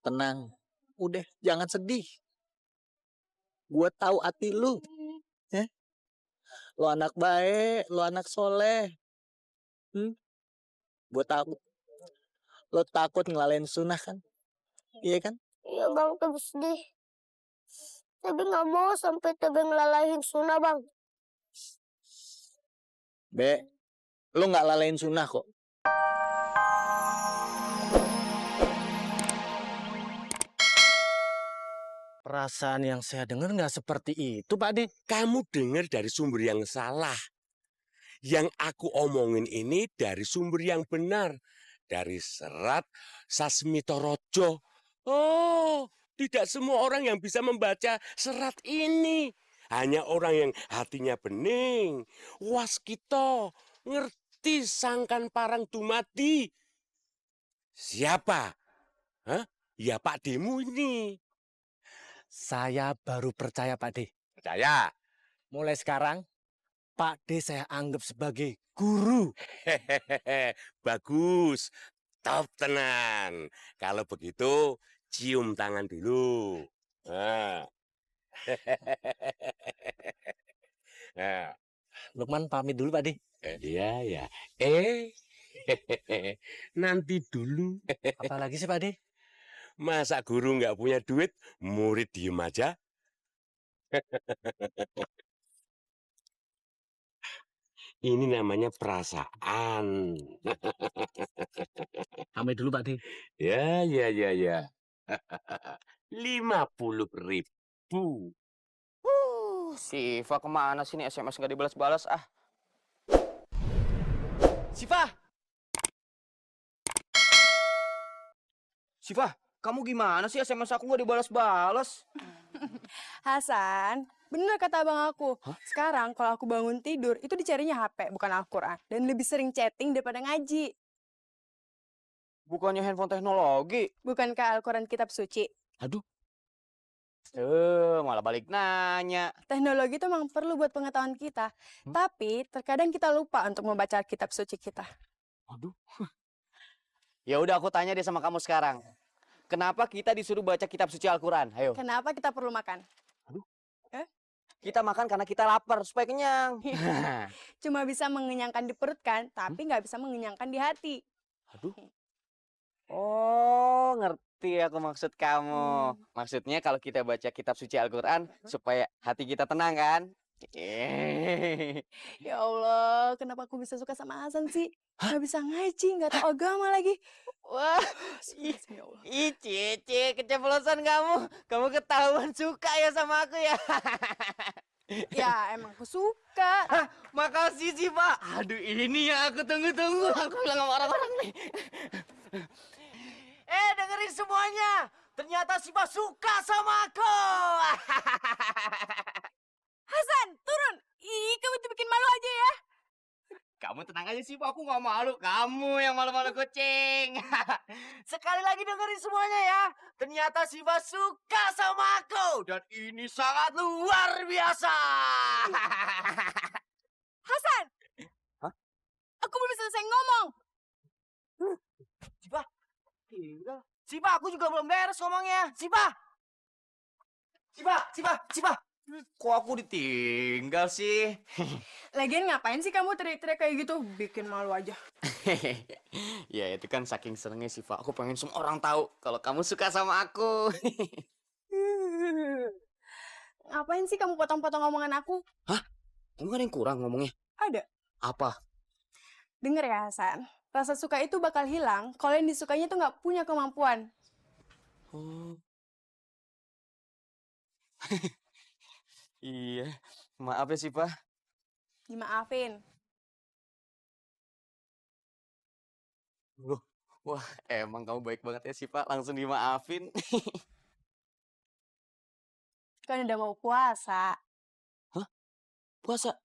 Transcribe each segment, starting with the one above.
Tenang. Udah, jangan sedih. Gue tahu hati lu. Ya? Lu anak baik, lu anak soleh. Hmm? Gue tahu. Lu takut ngelaleen sunnah kan? Iya kan? Iya bang, tapi sedih. Tapi nggak mau sampai Tebe ngelalahin sunnah bang. Be, lu nggak lalain sunnah kok. Perasaan yang saya dengar nggak seperti itu, Pak De. Kamu dengar dari sumber yang salah. Yang aku omongin ini dari sumber yang benar. Dari serat Sasmitorojo. Oh, tidak semua orang yang bisa membaca serat ini. Hanya orang yang hatinya bening. Waskito, ngerti sangkan parang dumadi. Siapa? Hah? Ya Pak Demu ini. Saya baru percaya, Pak De. Percaya? Mulai sekarang, Pak De saya anggap sebagai guru. Hehehe, bagus. Top tenan. Kalau begitu, cium tangan dulu. Nah. Nah. Lukman pamit dulu, Pak De. Iya, ya. Nanti dulu. Apalagi sih, Pak De? Masa guru nggak punya duit, murid diem aja? Ini namanya perasaan. Pamit dulu, Pak De. Ya, ya, ya, ya. 50.000. Siva kemana sih nih SMS nggak dibalas-balas ah? Siva! Siva, kamu gimana sih SMS aku nggak dibalas-balas? Hasan, bener kata abang aku. Sekarang kalau aku bangun tidur, itu dicarinya HP, bukan Al-Quran. Dan lebih sering chatting daripada ngaji. Bukannya handphone teknologi? Bukankah Al-Quran kitab suci? Aduh. Malah balik nanya. Teknologi itu memang perlu buat pengetahuan kita. Tapi terkadang kita lupa untuk membaca kitab suci kita. Aduh. Ya udah aku tanya deh sama kamu sekarang. Kenapa kita disuruh baca kitab suci Al-Quran? Ayo. Kenapa kita perlu makan? Kita makan karena kita lapar supaya kenyang. Cuma bisa mengenyangkan di perut kan, tapi nggak bisa mengenyangkan di hati. Aduh. Oh, ngerti aku maksud kamu. Maksudnya kalau kita baca kitab suci Al-Quran supaya hati kita tenang kan? Ya Allah, kenapa aku bisa suka sama Hasan sih? Nggak bisa ngaji, nggak tahu agama lagi. Wah, Ya Allah. ih Cici, keceplosan kamu. Kamu ketahuan suka ya sama aku ya. Ya emang aku suka. Hah, makasih sih Pak. Aduh ini yang aku tunggu-tunggu. Aku bilang sama orang-orang nih. Dengerin semuanya. Ternyata si Pak suka sama aku. Hasan, turun. Ih, kamu tuh bikin malu aja ya. Kamu tenang aja sih Pak, aku gak malu. Kamu yang malu-malu kucing. Sekali lagi dengerin semuanya ya. Ternyata si Pak suka sama aku. Dan ini sangat luar biasa. Hasan. Hah? Aku belum selesai ngomong. Sipa, tinggal. Sipa, aku juga belum beres ngomongnya. Sipa. Sipa. Kok aku ditinggal sih? Lagian ngapain sih kamu teriak-teriak kayak gitu? Bikin malu aja. Ya itu kan saking senengnya Siva. Aku pengen semua orang tahu kalau kamu suka sama aku. Ngapain sih kamu potong-potong omongan aku? Hah? Kamu ada yang kurang ngomongnya? Ada. Apa? Dengar ya Hasan. Rasa suka itu bakal hilang kalau yang disukainya tuh nggak punya kemampuan. Oh. Iya, maaf ya Siva. Dimaafin. Wah, emang kamu baik banget ya Siva. Langsung dimaafin. Kan udah mau puasa. Hah? Puasa?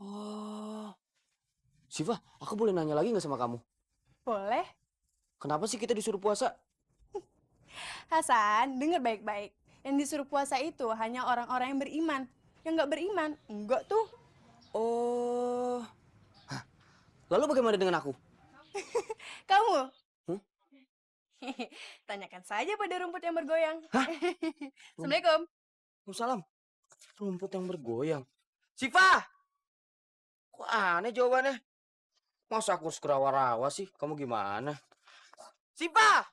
Oh. Siva, aku boleh nanya lagi nggak sama kamu? Boleh? Kenapa sih kita disuruh puasa? Hasan, dengar baik-baik. Yang disuruh puasa itu hanya orang-orang yang beriman. Yang nggak beriman, enggak tuh. Oh. Hah? Lalu bagaimana dengan aku? Kamu? Tanyakan saja pada rumput yang bergoyang. Assalamualaikum. Waalaikumsalam. Rumput yang bergoyang. Siva! Kok aneh jawabannya? Masa aku harus kerawa-rawa sih? Kamu gimana? Siva!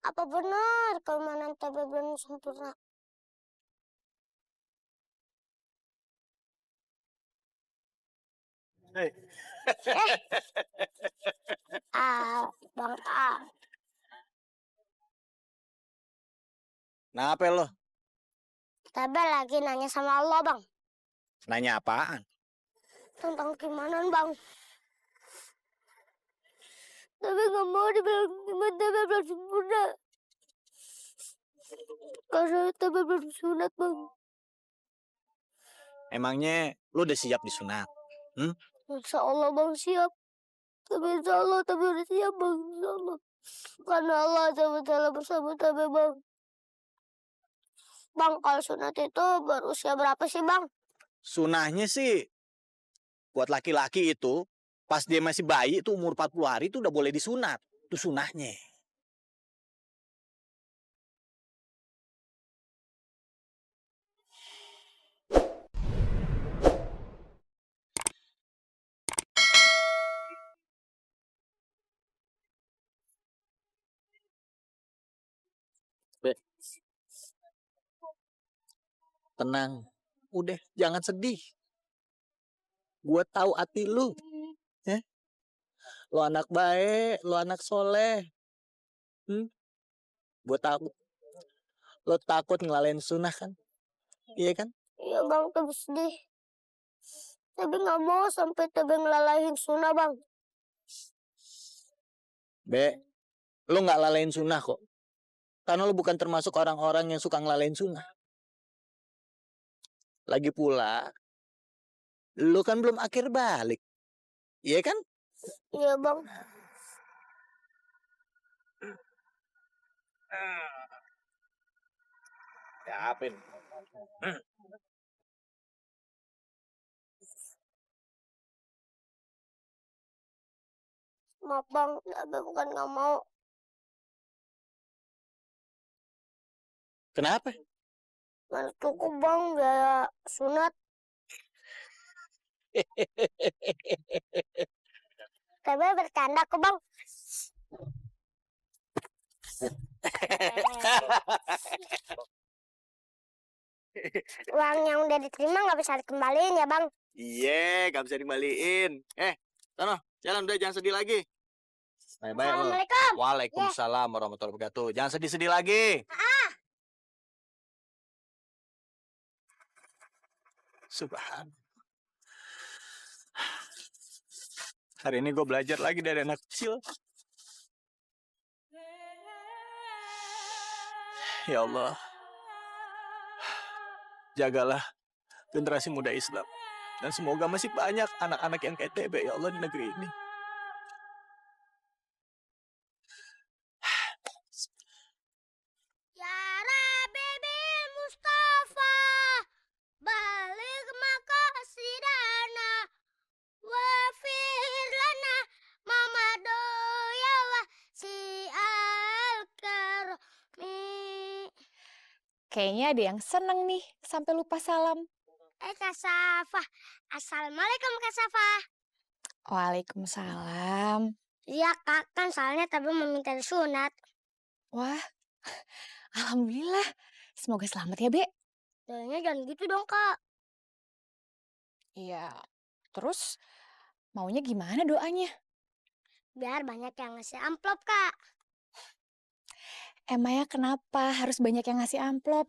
Apa benar keimanan Tebe belum sempurna? Hei. Bang A. Kenapa lo? Tebe lagi nanya sama Allah, Bang. Nanya apaan? Tentang keimanan, Bang. Tebe nggak mau dibilang iman Tebe belum sempurna. Karena Tebe belum sunat, Bang. Emangnya lu udah siap disunat? Insya Allah, Bang, siap. Tapi insya Allah Tebe udah siap, Bang. Insya Allah. Karena Allah SWT bersama Tebe, Bang. Bang, kalau sunat itu berusia berapa sih, Bang? Sunahnya sih buat laki-laki itu pas dia masih bayi itu umur 40 hari itu udah boleh disunat. Itu sunahnya. Tenang. Udah, jangan sedih. Gua tahu hati lu. Lu anak baik, lu anak soleh. Gua takut. Lu takut ngelalain sunnah kan? Iya kan? Iya, Bang, Tebe sedih. Tebe nggak mau sampai Tebe ngelalahin sunnah, Bang. Be, lu nggak lalain sunnah kok. Karena lu bukan termasuk orang-orang yang suka ngelalain sunnah. Lagi pula, lu kan belum akhir balik. Iya kan? Iya, Bang. Siapin. Maaf, Bang. Tebe bukan nggak mau. Kenapa? Mana cukup, Bang, biaya sunat. Tebe bercanda kok, Bang. Uang yang udah diterima nggak bisa dikembaliin ya, Bang? Iya, gak bisa dikembaliin. Sono, jalan udah, jangan sedih lagi. Baik-baik lo. Assalamualaikum. Waalaikumsalam warahmatullahi wabarakatuh. Jangan sedih-sedih lagi. Subhan. Hari ini gue belajar lagi dari anak kecil. Ya Allah. Jagalah generasi muda Islam. Dan semoga masih banyak anak-anak yang kayak Tebe, ya Allah, di negeri ini. Ya Rabbi Mustafa, balik makasidana, wafir lana mama doya wa si al-karmi. Kayaknya ada yang seneng nih sampai lupa salam. Kak Safa. Assalamualaikum, Kak Safa. Waalaikumsalam. Iya, Kak, kan soalnya Tebe meminta disunat. Wah, alhamdulillah. Semoga selamat ya, Be. Doanya jangan gitu dong, Kak. Iya. Terus maunya gimana doanya? Biar banyak yang ngasih amplop, Kak. Emangnya kenapa harus banyak yang ngasih amplop?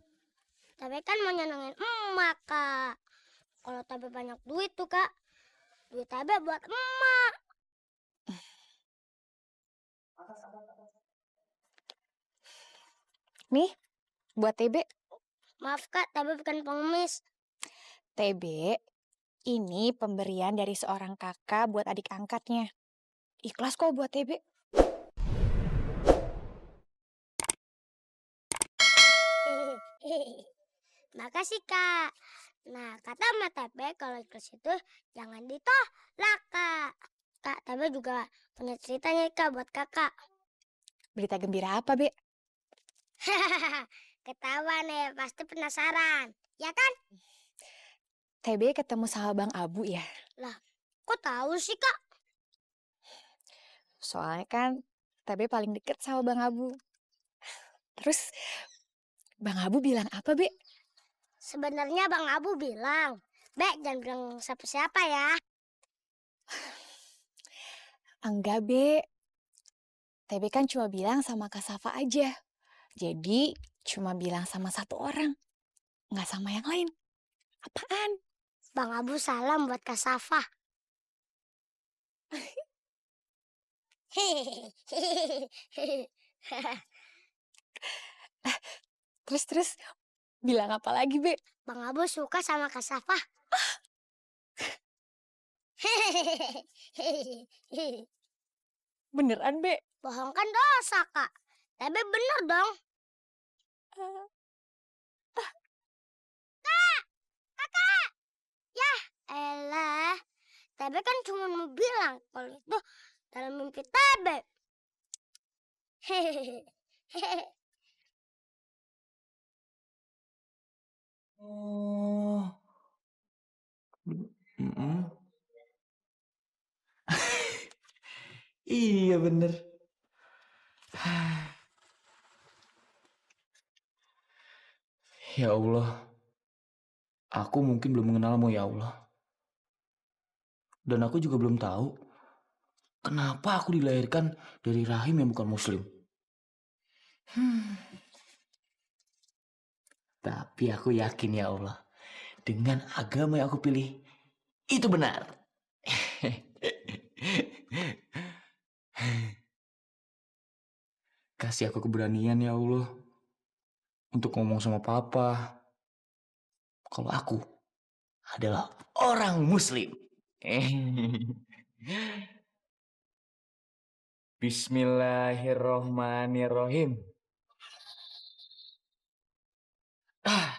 Tebe kan mau nyenengin emak, Kak. Kalau Tebe banyak duit tuh, Kak. Duit Tebe buat emak. Nih, buat TB. Maaf, Kak, Tebe bukan pengemis. TB, ini pemberian dari seorang kakak buat adik angkatnya. Ikhlas kok buat TB. Makasih, Kak. Nah, kata Mbak Tebe kalau ikhlas itu jangan ditolak, Kak. Kak, tapi juga punya ceritanya Kak buat kakak. Berita gembira apa, Be? Ketawa nih, pasti penasaran. Ya kan? TB ketemu sama Bang Abu ya? Kok tahu sih Kak? Soalnya kan TB paling deket sama Bang Abu. Terus Bang Abu bilang apa, Be? Sebenarnya Bang Abu bilang, Bek jangan bilang siapa-siapa ya. Enggak, Be. TB kan cuma bilang sama Kak Safa aja. Jadi cuma bilang sama satu orang. Nggak sama yang lain. Apaan? Bang Abu salam buat Kak Safa. Terus bilang apa lagi, Be? Bang Abu suka sama Kak Safa. Beneran, Be? Bohong kan dosa Kak. Tapi bener dong. Elah, Tebe kan cuma mau bilang kalau itu dalam mimpi Tebe. Oh. Mm-mm. Iya bener. Ya Allah, aku mungkin belum mengenalmu ya Allah. Dan aku juga belum tahu kenapa aku dilahirkan dari rahim yang bukan muslim. Tapi aku yakin ya Allah, dengan agama yang aku pilih, itu benar. Kasih aku keberanian ya Allah, untuk ngomong sama papa, kalau aku adalah orang muslim. Bismillahirrohmanirrohim. Ah,